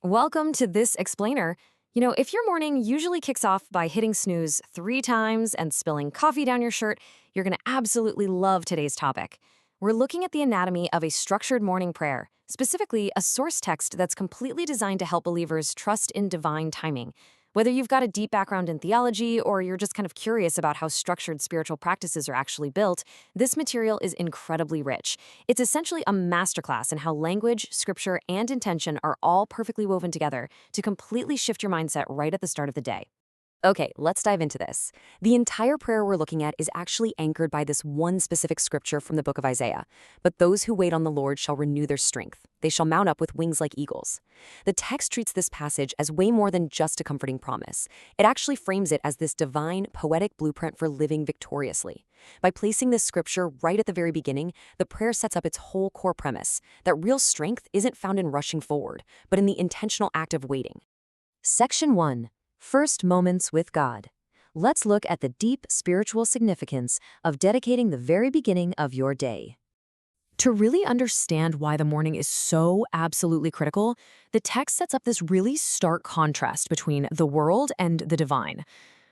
Welcome to this explainer. If your morning usually kicks off by hitting snooze 3 times and spilling coffee down your shirt, you're going to absolutely love today's topic. We're looking at the anatomy of a structured morning prayer, specifically a source text that's completely designed to help believers trust in divine timing. Whether you've got a deep background in theology or you're just kind of curious about how structured spiritual practices are actually built, this material is incredibly rich. It's essentially a masterclass in how language, scripture, and intention are all perfectly woven together to completely shift your mindset right at the start of the day. Okay, let's dive into this. The entire prayer we're looking at is actually anchored by this one specific scripture from the book of Isaiah. But those who wait on the Lord shall renew their strength. They shall mount up with wings like eagles. The text treats this passage as way more than just a comforting promise. It actually frames it as this divine, poetic blueprint for living victoriously. By placing this scripture right at the very beginning, the prayer sets up its whole core premise, that real strength isn't found in rushing forward, but in the intentional act of waiting. Section 1. First Moments with God. Let's look at the deep spiritual significance of dedicating the very beginning of your day. To really understand why the morning is so absolutely critical, the text sets up this really stark contrast between the world and the divine.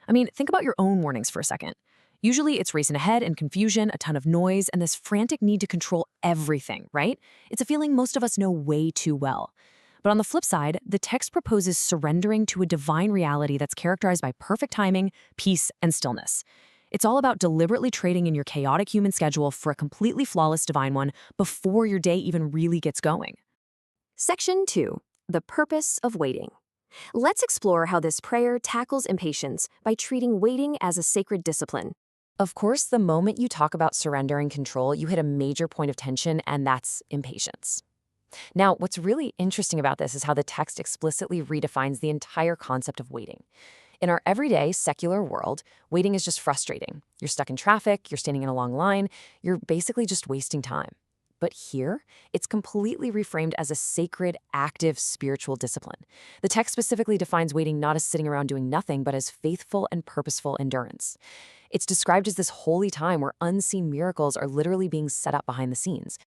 Think about your own mornings for a second. Usually it's racing ahead and confusion, a ton of noise, and this frantic need to control everything, right? It's a feeling most of us know way too well. But on the flip side, the text proposes surrendering to a divine reality that's characterized by perfect timing, peace, and stillness. It's all about deliberately trading in your chaotic human schedule for a completely flawless divine one before your day even really gets going. Section 2. The Purpose of Waiting. Let's explore how this prayer tackles impatience by treating waiting as a sacred discipline. Of course, the moment you talk about surrender and control, you hit a major point of tension, and that's impatience. Now, what's really interesting about this is how the text explicitly redefines the entire concept of waiting. In our everyday, secular world, waiting is just frustrating. You're stuck in traffic, you're standing in a long line, you're basically just wasting time. But here, it's completely reframed as a sacred, active spiritual discipline. The text specifically defines waiting not as sitting around doing nothing, but as faithful and purposeful endurance. It's described as this holy time where unseen miracles are literally being set up behind the scenes.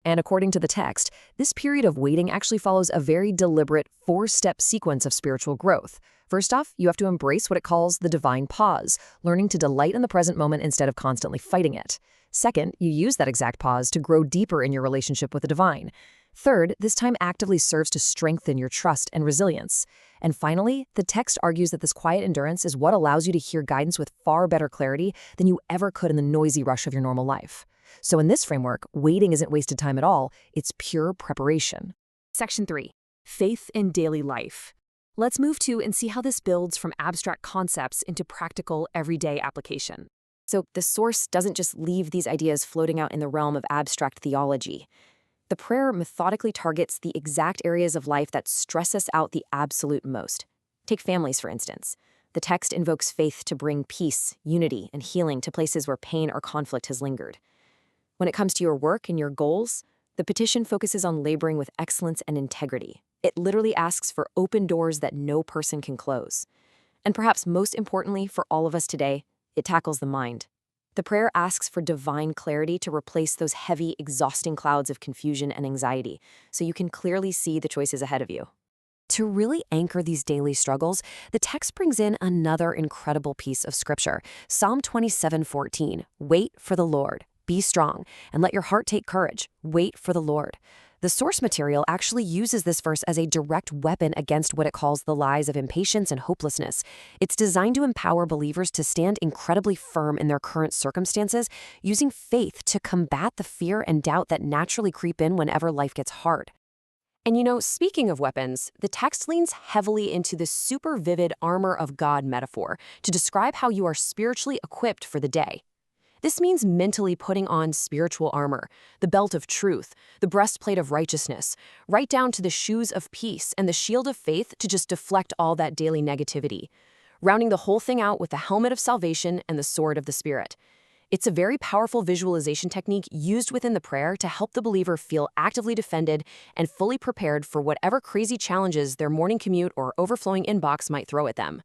And according to the text, this period of waiting actually follows a very deliberate 4-step sequence of spiritual growth. First off, you have to embrace what it calls the divine pause, learning to delight in the present moment instead of constantly fighting it. Second, you use that exact pause to grow deeper in your relationship with the divine. Third, this time actively serves to strengthen your trust and resilience. And finally, the text argues that this quiet endurance is what allows you to hear guidance with far better clarity than you ever could in the noisy rush of your normal life. So in this framework, waiting isn't wasted time at all, it's pure preparation. Section 3. Faith in daily life. Let's move to and see how this builds from abstract concepts into practical, everyday application. So the source doesn't just leave these ideas floating out in the realm of abstract theology. The prayer methodically targets the exact areas of life that stress us out the absolute most. Take families, for instance. The text invokes faith to bring peace, unity, and healing to places where pain or conflict has lingered. When it comes to your work and your goals, the petition focuses on laboring with excellence and integrity. It literally asks for open doors that no person can close. And perhaps most importantly for all of us today, it tackles the mind. The prayer asks for divine clarity to replace those heavy, exhausting clouds of confusion and anxiety, so you can clearly see the choices ahead of you. To really anchor these daily struggles, the text brings in another incredible piece of scripture, Psalm 27:14. Wait for the Lord. Be strong, and let your heart take courage. Wait for the Lord. The source material actually uses this verse as a direct weapon against what it calls the lies of impatience and hopelessness. It's designed to empower believers to stand incredibly firm in their current circumstances, using faith to combat the fear and doubt that naturally creep in whenever life gets hard. And speaking of weapons, the text leans heavily into the super vivid armor of God metaphor to describe how you are spiritually equipped for the day. This means mentally putting on spiritual armor, the belt of truth, the breastplate of righteousness, right down to the shoes of peace and the shield of faith to just deflect all that daily negativity, rounding the whole thing out with the helmet of salvation and the sword of the Spirit. It's a very powerful visualization technique used within the prayer to help the believer feel actively defended and fully prepared for whatever crazy challenges their morning commute or overflowing inbox might throw at them.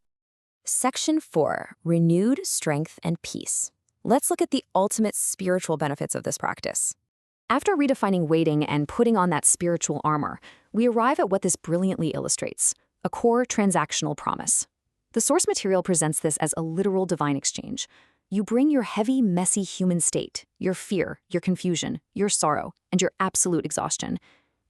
Section 4. Renewed strength and peace. Let's look at the ultimate spiritual benefits of this practice. After redefining waiting and putting on that spiritual armor, we arrive at what this brilliantly illustrates: a core transactional promise. The source material presents this as a literal divine exchange. You bring your heavy, messy human state, your fear, your confusion, your sorrow, and your absolute exhaustion.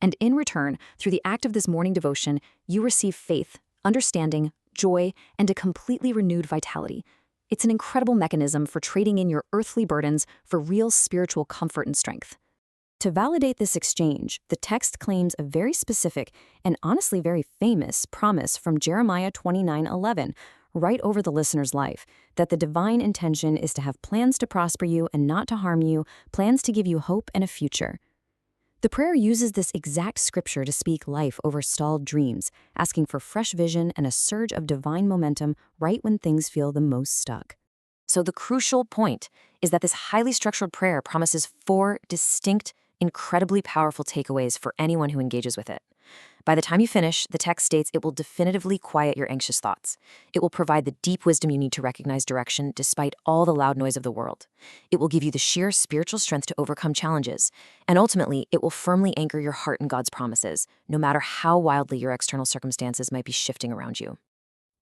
And in return, through the act of this morning devotion, you receive faith, understanding, joy, and a completely renewed vitality. It's an incredible mechanism for trading in your earthly burdens for real spiritual comfort and strength. To validate this exchange, the text claims a very specific and honestly very famous promise from Jeremiah 29:11, right over the listener's life, that the divine intention is to have plans to prosper you and not to harm you, plans to give you hope and a future. The prayer uses this exact scripture to speak life over stalled dreams, asking for fresh vision and a surge of divine momentum right when things feel the most stuck. So the crucial point is that this highly structured prayer promises 4 distinct, incredibly powerful takeaways for anyone who engages with it. By the time you finish, the text states it will definitively quiet your anxious thoughts. It will provide the deep wisdom you need to recognize direction despite all the loud noise of the world. It will give you the sheer spiritual strength to overcome challenges. And ultimately, it will firmly anchor your heart in God's promises, no matter how wildly your external circumstances might be shifting around you.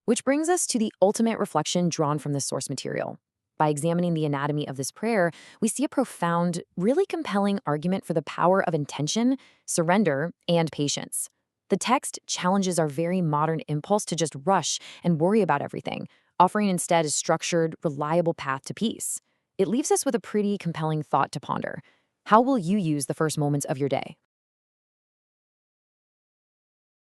Which brings us to the ultimate reflection drawn from this source material. By examining the anatomy of this prayer, we see a profound, really compelling argument for the power of intention, surrender, and patience. The text challenges our very modern impulse to just rush and worry about everything, offering instead a structured, reliable path to peace. It leaves us with a pretty compelling thought to ponder. How will you use the first moments of your day?